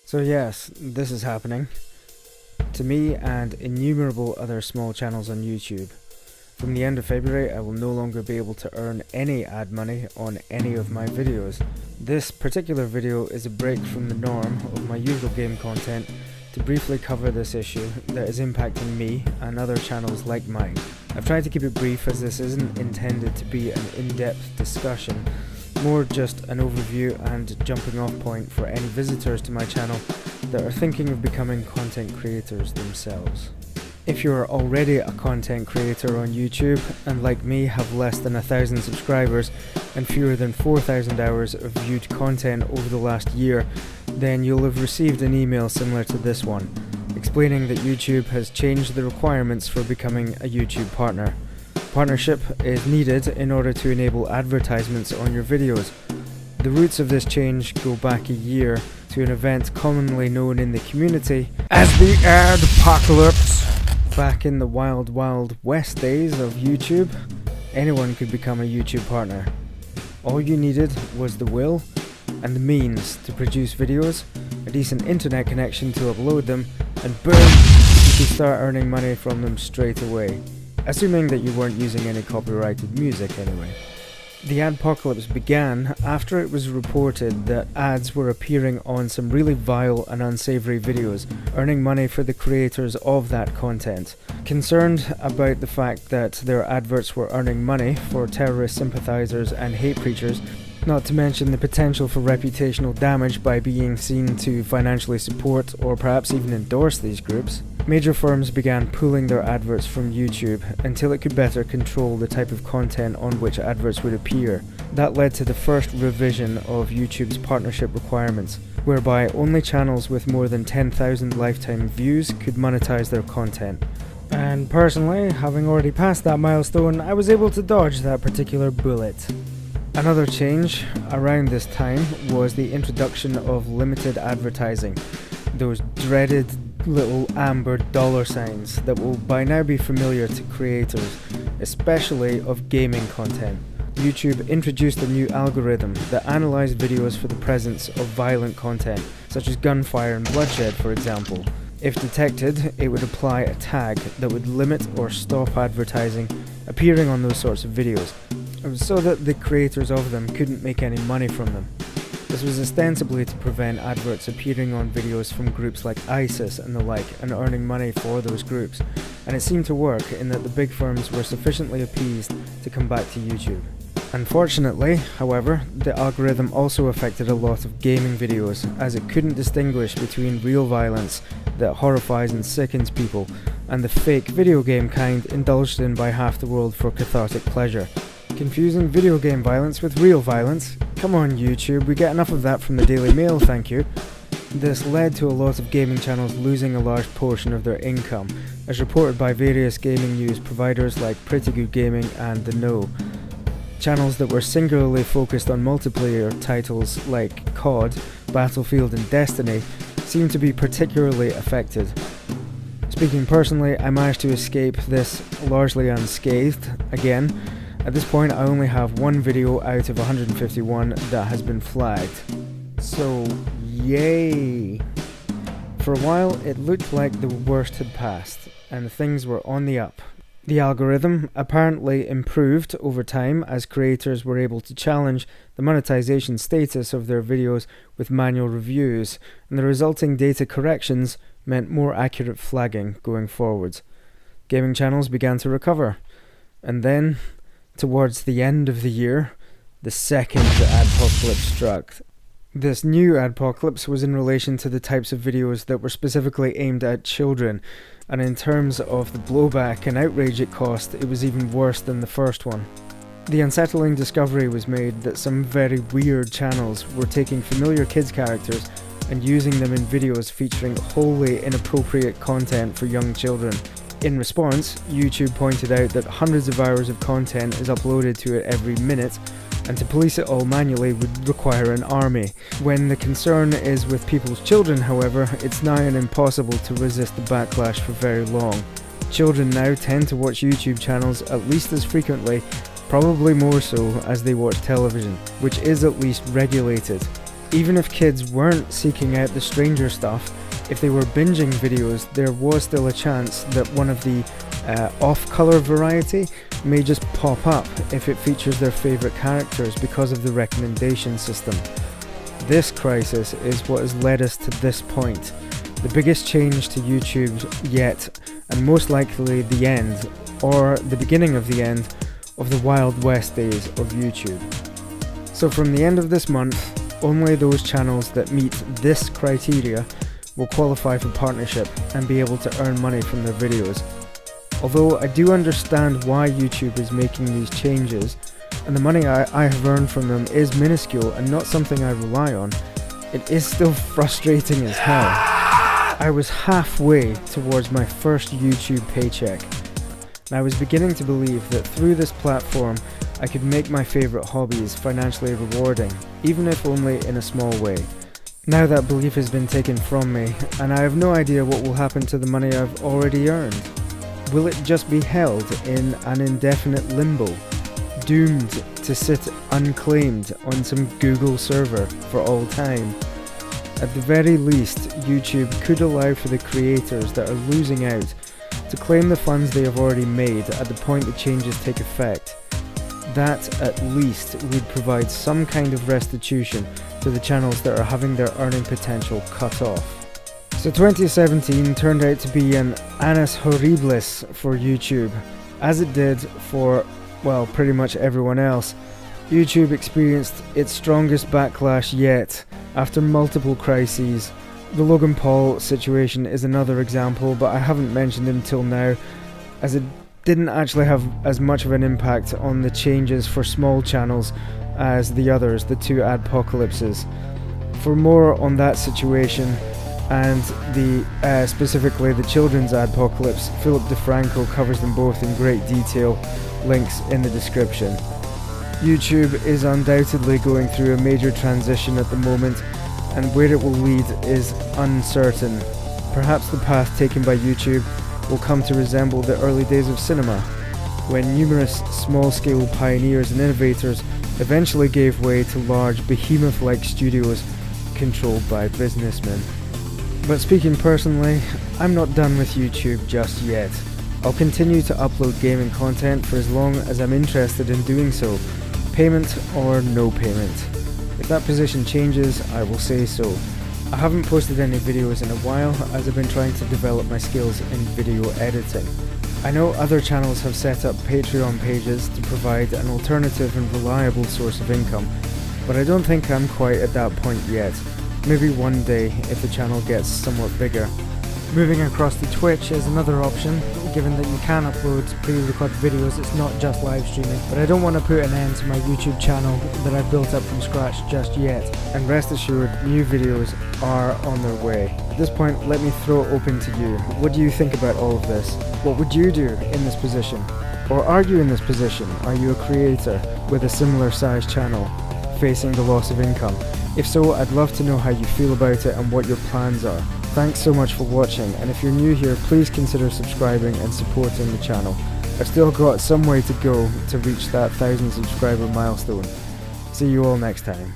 So yes, this is happening to me and innumerable other small channels on YouTube. From the end of February, I will no longer be able to earn any ad money on any of my videos. This particular video is a break from the norm of my usual game content to briefly cover this issue that is impacting me and other channels like mine. I've tried to keep it brief as this isn't intended to be an in-depth discussion, more just an overview and jumping off point for any visitors to my channel that are thinking of becoming content creators themselves. If you are already a content creator on YouTube and like me have less than 1,000 subscribers and fewer than 4,000 hours of viewed content over the last year, then you'll have received an email similar to this one, explaining that YouTube has changed the requirements for becoming a YouTube partner. Partnership is needed in order to enable advertisements on your videos. The roots of this change go back a year to an event commonly known in the community as the Adpocalypse. Back in the wild west days of YouTube, anyone could become a YouTube partner. All you needed was the will and the means to produce videos, a decent internet connection to upload them, and boom, you could start earning money from them straight away. Assuming that you weren't using any copyrighted music anyway. The adpocalypse began after it was reported that ads were appearing on some really vile and unsavory videos, earning money for the creators of that content. Concerned about the fact that their adverts were earning money for terrorist sympathizers and hate preachers, not to mention the potential for reputational damage by being seen to financially support or perhaps even endorse these groups, major firms began pulling their adverts from YouTube until it could better control the type of content on which adverts would appear. That led to the first revision of YouTube's partnership requirements, whereby only channels with more than 10,000 lifetime views could monetize their content. And personally, having already passed that milestone, I was able to dodge that particular bullet. Another change around this time was the introduction of limited advertising, those dreaded little amber dollar signs that will by now be familiar to creators, especially of gaming content. YouTube introduced a new algorithm that analysed videos for the presence of violent content, such as gunfire and bloodshed for example. If detected, it would apply a tag that would limit or stop advertising appearing on those sorts of videos, so that the creators of them couldn't make any money from them. This was ostensibly to prevent adverts appearing on videos from groups like ISIS and the like and earning money for those groups, and it seemed to work in that the big firms were sufficiently appeased to come back to YouTube. Unfortunately, however, the algorithm also affected a lot of gaming videos, as it couldn't distinguish between real violence that horrifies and sickens people and the fake video game kind indulged in by half the world for cathartic pleasure. Confusing video game violence with real violence? Come on YouTube, we get enough of that from the Daily Mail, thank you. This led to a lot of gaming channels losing a large portion of their income, as reported by various gaming news providers like Pretty Good Gaming and The Know. Channels that were singularly focused on multiplayer titles like COD, Battlefield and Destiny seemed to be particularly affected. Speaking personally, I managed to escape this largely unscathed. Again, at this point I only have one video out of 151 that has been flagged. So, yay! For a while it looked like the worst had passed, and things were on the up. The algorithm apparently improved over time as creators were able to challenge the monetization status of their videos with manual reviews, and the resulting data corrections meant more accurate flagging going forwards. Gaming channels began to recover, and then, towards the end of the year, the second adpocalypse struck. This new adpocalypse was in relation to the types of videos that were specifically aimed at children, and in terms of the blowback and outrage it caused, it was even worse than the first one. The unsettling discovery was made that some very weird channels were taking familiar kids characters and using them in videos featuring wholly inappropriate content for young children. In response, YouTube pointed out that hundreds of hours of content is uploaded to it every minute, and to police it all manually would require an army. When the concern is with people's children, however, it's nigh and impossible to resist the backlash for very long. Children now tend to watch YouTube channels at least as frequently, probably more so as they watch television, which is at least regulated. Even if kids weren't seeking out the stranger stuff, if they were binging videos, there was still a chance that one of the off-color variety may just pop up if it features their favourite characters because of the recommendation system. This crisis is what has led us to this point, the biggest change to YouTube yet, and most likely the end, or the beginning of the end, of the Wild West days of YouTube. So from the end of this month, only those channels that meet this criteria will qualify for partnership and be able to earn money from their videos. Although I do understand why YouTube is making these changes, and the money I have earned from them is minuscule and not something I rely on, it is still frustrating as hell. I was halfway towards my first YouTube paycheck, and I was beginning to believe that through this platform I could make my favourite hobbies financially rewarding, even if only in a small way. Now that belief has been taken from me, and I have no idea what will happen to the money I've already earned. Will it just be held in an indefinite limbo, doomed to sit unclaimed on some Google server for all time? At the very least, YouTube could allow for the creators that are losing out to claim the funds they have already made at the point the changes take effect. That at least would provide some kind of restitution to the channels that are having their earning potential cut off. So 2017 turned out to be an annus horribilis for YouTube, as it did for, well, pretty much everyone else. YouTube experienced its strongest backlash yet, after multiple crises. The Logan Paul situation is another example, but I haven't mentioned him till now, as it didn't actually have as much of an impact on the changes for small channels as the others, the two adpocalypses. For more on that situation, and specifically the children's adpocalypse, Philip DeFranco covers them both in great detail, links in the description. YouTube is undoubtedly going through a major transition at the moment, and where it will lead is uncertain. Perhaps the path taken by YouTube will come to resemble the early days of cinema, when numerous small-scale pioneers and innovators eventually gave way to large behemoth-like studios controlled by businessmen. But speaking personally, I'm not done with YouTube just yet. I'll continue to upload gaming content for as long as I'm interested in doing so, payment or no payment. If that position changes, I will say so. I haven't posted any videos in a while as I've been trying to develop my skills in video editing. I know other channels have set up Patreon pages to provide an alternative and reliable source of income, but I don't think I'm quite at that point yet. Maybe one day if the channel gets somewhat bigger. Moving across to Twitch is another option, given that you can upload pre-recorded videos, it's not just live streaming, but I don't want to put an end to my YouTube channel that I've built up from scratch just yet. And rest assured, new videos are on their way. At this point, let me throw it open to you. What do you think about all of this? What would you do in this position? Or are you in this position? Are you a creator with a similar sized channel, facing the loss of income? If so, I'd love to know how you feel about it and what your plans are. Thanks so much for watching, and if you're new here, please consider subscribing and supporting the channel. I've still got some way to go to reach that 1,000 subscriber milestone. See you all next time.